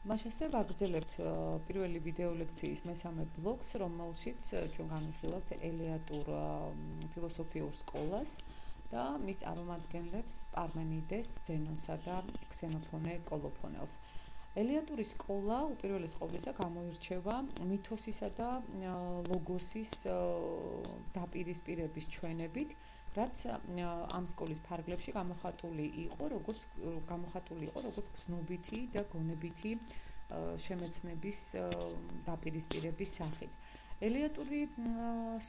მას შესაძლოა ვაგრძელებთ პირველი ვიდეო ლექციის მესამე ბლოკს, რომელშიც ჩვენ განვიხილავთ ელეატურ ფილოსოფიურ სკოლას და მის წარმომადგენლებს პარმენიდეს, ზენონსა და ქსენოფონე კოლოფონელს. ელეატური სკოლა უპირველეს ყოვლისა გამოირჩევა მითოსისა და ლოგოსის დაპირისპირების ჩვენებით, რაც ამ სკოლის ფარგლებში გამოხატული იყო როგორც გზნობითი და გონებითი შემეცნების დაპირისპირების სახით. ელეატური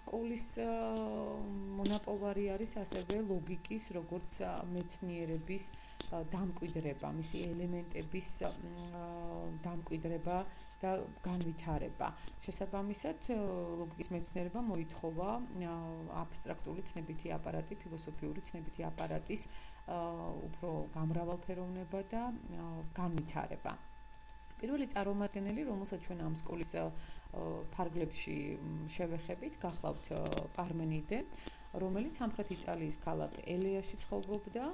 სკოლის მონაპოვარი არის ასევე ლოგიკის, როგორც მეცნიერების დამკვიდრება, მისი ელემენტების დამკვიდრება და განვითარება. შესაბამისად, ლოგიკის მეცნიერება მოითხოვა აბსტრაქტული ცნებითი აპარატი, ფილოსოფიური ცნებითი აპარატის უფრო გამრავალფეროვნება და განვითარება. პირველი წარმომადგენელი, რომელსაც ჩვენ ამ სკოლის ფარგლებში შევეხებით, გახლავთ პარმენიდე, რომელიც სამხრეთ იტალიის ქალაქ ელეაში ცხოვრობდა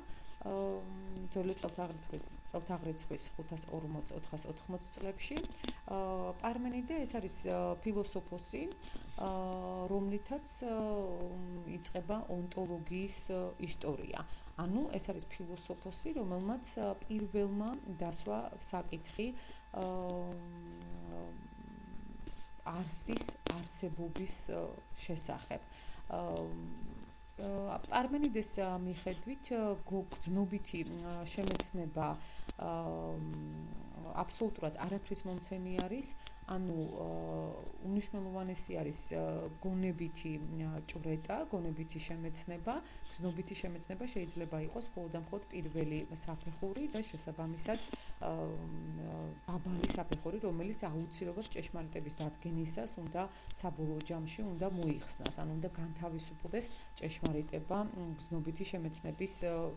ძველი წელთაღრიცხვის 540-480 წლებში. პარმენიდე ეს არის ფილოსოფოსი, რომლითაც იწყება ონტოლოგიის ისტორია. ანუ ეს არის ფილოსოფოსი, რომელმაც პირველმა დასვა საკითხი არსებობის შესახებ. პარმენიდეს მიხედვით გზნობითი შემეცნება აბსოლუტურად არაფრის მომცემი არის, ანუ უნიშნელოვანესი არის გონებითი ჭვრეტა, გონებითი შემეცნება, გზნობითი შემეცნება შეიძლება იყოს მხოლოდ და მხოლოდ პირველი საფეხური და შესაბამისად დაბალი საფეხური, რომელიც აუცილებლად ჭეშმარიტების დადგენისას უნდა საბოლოო ჯამში უნდა მოიხსნას, ანუ უნდა განთავისუფლდეს ჭეშმარიტება გზნობითი შემეცნების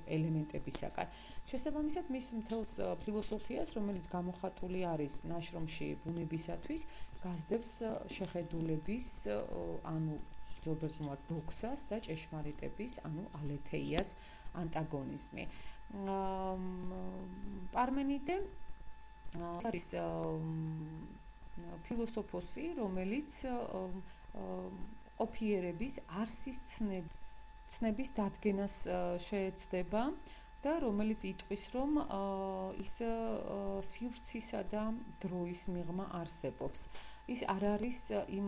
ელემენტებისაგან. შესაბამისად, მის მთელს ფილოსოფიას, რომელიც გამოხატული არის ნაშრომში ბუნებისათვის, გასდევს შეხედულების, ანუ ძველბერძნულად დოქსას და ჭეშმარიტების, ანუ ალეთეიას ანტაგონიზმი. პარმენიდე არის ფილოსოფოსი, რომელიც ყოფიერების არსის ცნების დადგენას შეეცდება და რომელიც იტყვის, რომ ის სივრცისა და დროის მიღმა არსებობს. ის არ არის იმ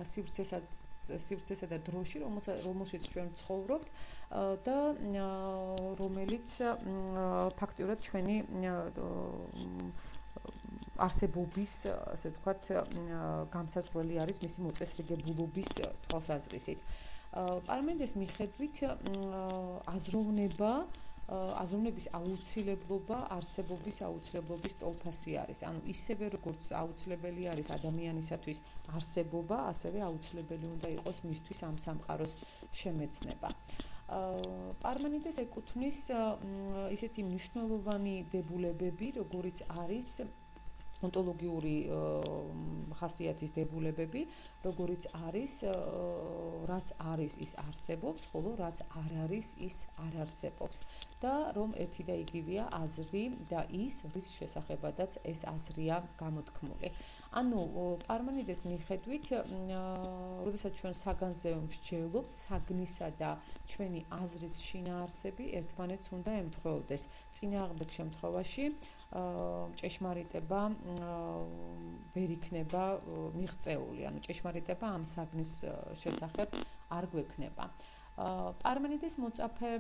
სივრცესა და დროში, რომელშიც ჩვენ ვცხოვრობთ და რომელიც ფაქტიურად ჩვენი არსებობის, ასე ვთქვათ, გამსაზღვრელი არის მისი მოწესრიგებულობის თვალსაზრისით. პარმენიდეს მიხედვით აზროვნების აუცილებლობა არსებობის აუცილებლობის ტოლფასი არის. ანუ ისევე როგორც აუცილებელი არის ადამიანისათვის არსებობა, ასევე აუცილებელი უნდა იყოს მისთვის ამ სამყაროს შემეცნება. პარმენიდეს ეკუთვნის ისეთი მნიშვნელოვანი დებულებები, როგორიც არის ონტოლოგიური ხასიათის დებულებები, როგორიც არის რაც არის ის არსებობს, ხოლო რაც არ არის ის არ არსებობს და რომ ერთი და იგივეა აზრი და ის რის შესახებადაც ეს აზრია გამოთქმული. ანუ პარმენიდეს მიხედვით, როდესაც ჩვენ საგანზე ვსჯელობთ, საგნისა და ჩვენი აზრის შინაარსები ერთმანეთს უნდა ემთხვეოდეს. წინააღმდეგ შემთხვევაში ჭეშმარიტება ვერ იქნება მიღწეული, ანუ ჭეშმარიტება ამ საგნის შესახებ არ გვექნება. პარმენიდეს მოწაფე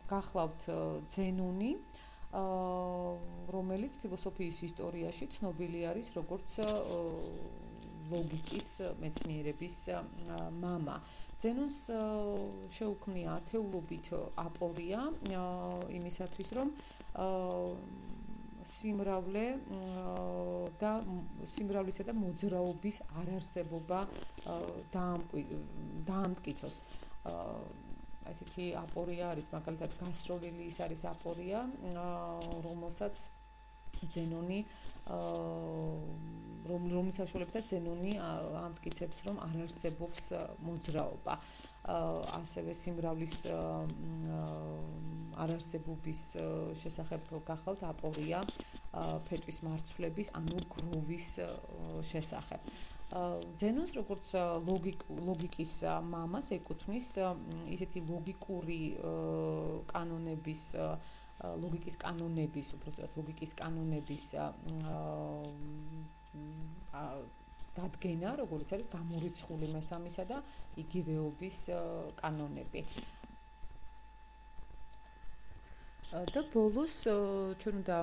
გახლავთ ზენონი, რომელიც ფილოსოფიის ისტორიაში ცნობილი არის როგორც ლოგიკის მეცნიერების მამა. ზენონს შეუქმნია ათეულობით აპორია იმისათვის, რომ სიმრავლისა და მოძრაობის არარსებობა დაამტკიცოს. ესეთი აპორია არის მაგალითად გასტროლილი ის არის აპორია, რომელსაც ზენონი რომლის საშუალებითაც ზენონი ამტკიცებს, რომ არ არსებობს მოძრაობა. ასევე სიმრავლის არარსებობის შესახებ გახლავთ აპორია ფეტვის მარცვლების, ანუ გროვის შესახებ. ზენონს როგორც ლოგიკის მამას ეკუთვნის ისეთი ლოგიკური კანონების ლოგიკის კანონების, უბრალოდ ლოგიკის კანონების დადგენა, როგორც არის გამორიცხული მესამისა და იგივეობის კანონები. და ბოლოს ჩვენ უნდა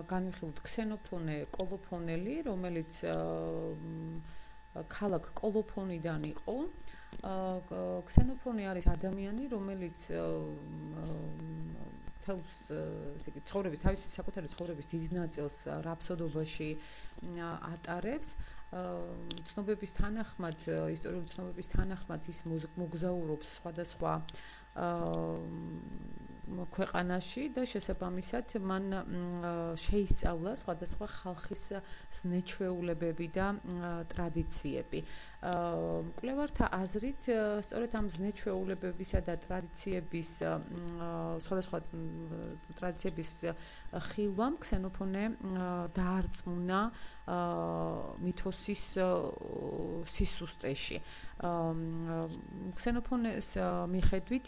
განვიხილოთ ქსენოფონე კოლოფონელი, რომელიც ქალაქ კოლოფონიდან იყო. ქსენოფონე არის ადამიანი, რომელიც თავს ცხოვრების თავისი საკუთარი ცხოვრების დიდი ნაწილს რაფსოდობაში ატარებს. ცნობების თანახმად, ისტორიული ცნობების თანახმად ის მოგზაურობს სხვადასხვა ქვეყანაში და შესაბამისად მან შეისწავლა სხვადასხვა ხალხის ზნეჩვეულებები და ტრადიციები. მკვლევართა აზრით, სწორედ ამ ზნეჩვეულებებისა და ტრადიციების სხვადასხვა ტრადიციების ხილვამ ქსენოფონე დაარწმუნა მითოსის სისუსტეში. ქსენოფონეს მიხედვით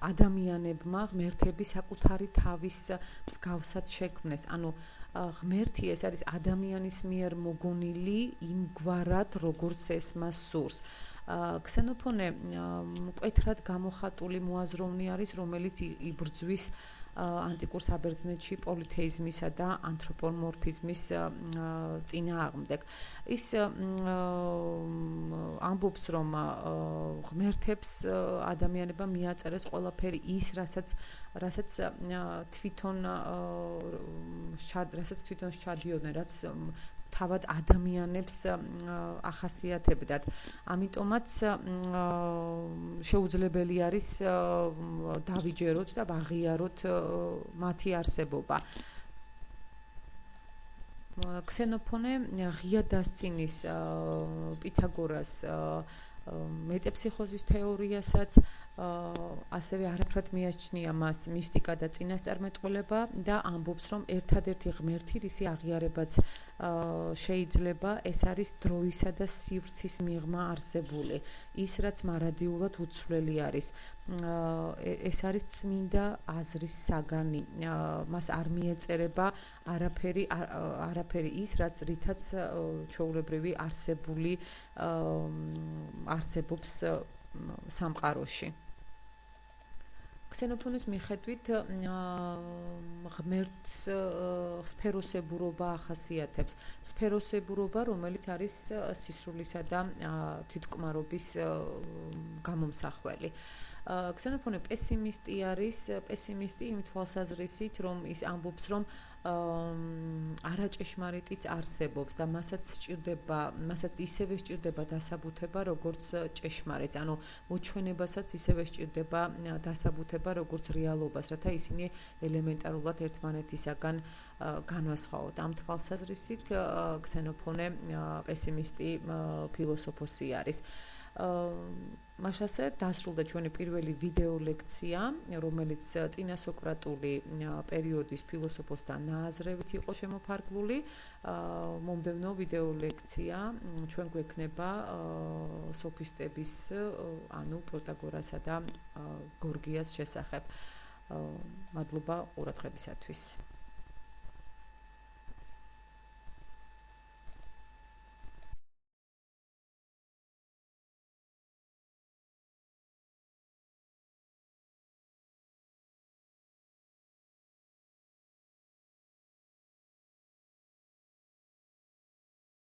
ადამიანებმა ღმერთები საკუთარი თავის მსგავსად შექმნეს. ანუ ღმერთი ეს არის ადამიანის მიერ მოგონილი იმგვარად, როგორც ეს მას სურს. ქსენოფონე მკვეთრად გამოხატული მოაზროვნე არის, რომელიც იბრძვის ანტიკურ საბერძნეთში პოლითეიზმისა და ანთროპომორფიზმის წინააღმდეგ. ის ამბობს, რომ ღმერთებს ადამიანებმა მიაწერეს ყველაფერი ის, რასაც თვითონ სჩადიოდნენ, რაც თავად ადამიანებს ახასიათებდათ. ამიტომაც შეუძლებელი არის დავიჯეროთ და ვაღიაროთ მათი არსებობა. ქსენოფონე ღია დასცინის პითაგორას მეტეფსიხოზის თეორიასაც, ასევე არაფრად მიაჩნია მას მისტიკა და წინასწარმეტყველება და ამბობს, რომ ერთადერთი ღმერთი, რისი აღიარებაც შეიძლება, ეს არის დროისა და სივრცის მიღმა არსებული, ის რაც მარადიულად უცვლელი არის. ეს არის წმინდა აზრის საგანი. მას არ მიეწერება არაფერი ის, რითაც ჩვეულებრივი არსებული არსებობს სამყაროში. ქსენოფონეს მიხედვით ღმერთს სფეროსებურობა ახასიათებს. სფეროსებურობა, რომელიც არის სისრულისა და თვითკმარობის გამომსახველი. ქსენოფონე პესიმისტი არის, პესიმისტი იმ თვალსაზრისით, რომ ის ამბობს, რომ არაჭეშმარიტიც არსებობს და მასაც ისევე სჭირდება დასაბუთება, როგორც ჭეშმარიტს, ანუ მოჩვენებასაც ისევე სჭირდება დასაბუთება, როგორც რეალობას, რათა ისინი ელემენტარულად ერთმანეთისაგან განვასხვაოთ. ამ თვალსაზრისით ქსენოფონე პესიმისტი ფილოსოფოსი არის. მაშასე დასრულდა ჩვენი პირველი ვიდეო ლექცია, რომელიც წინასოკრატული პერიოდის ფილოსოფოსთა ნააზრევით იყო შემოფარგლული. მომდევნო ვიდეო ლექცია ჩვენ გვექნება სოფისტების, ანუ პროტაგორასა და გორგიას შესახებ. მადლობა ყურადღებისათვის.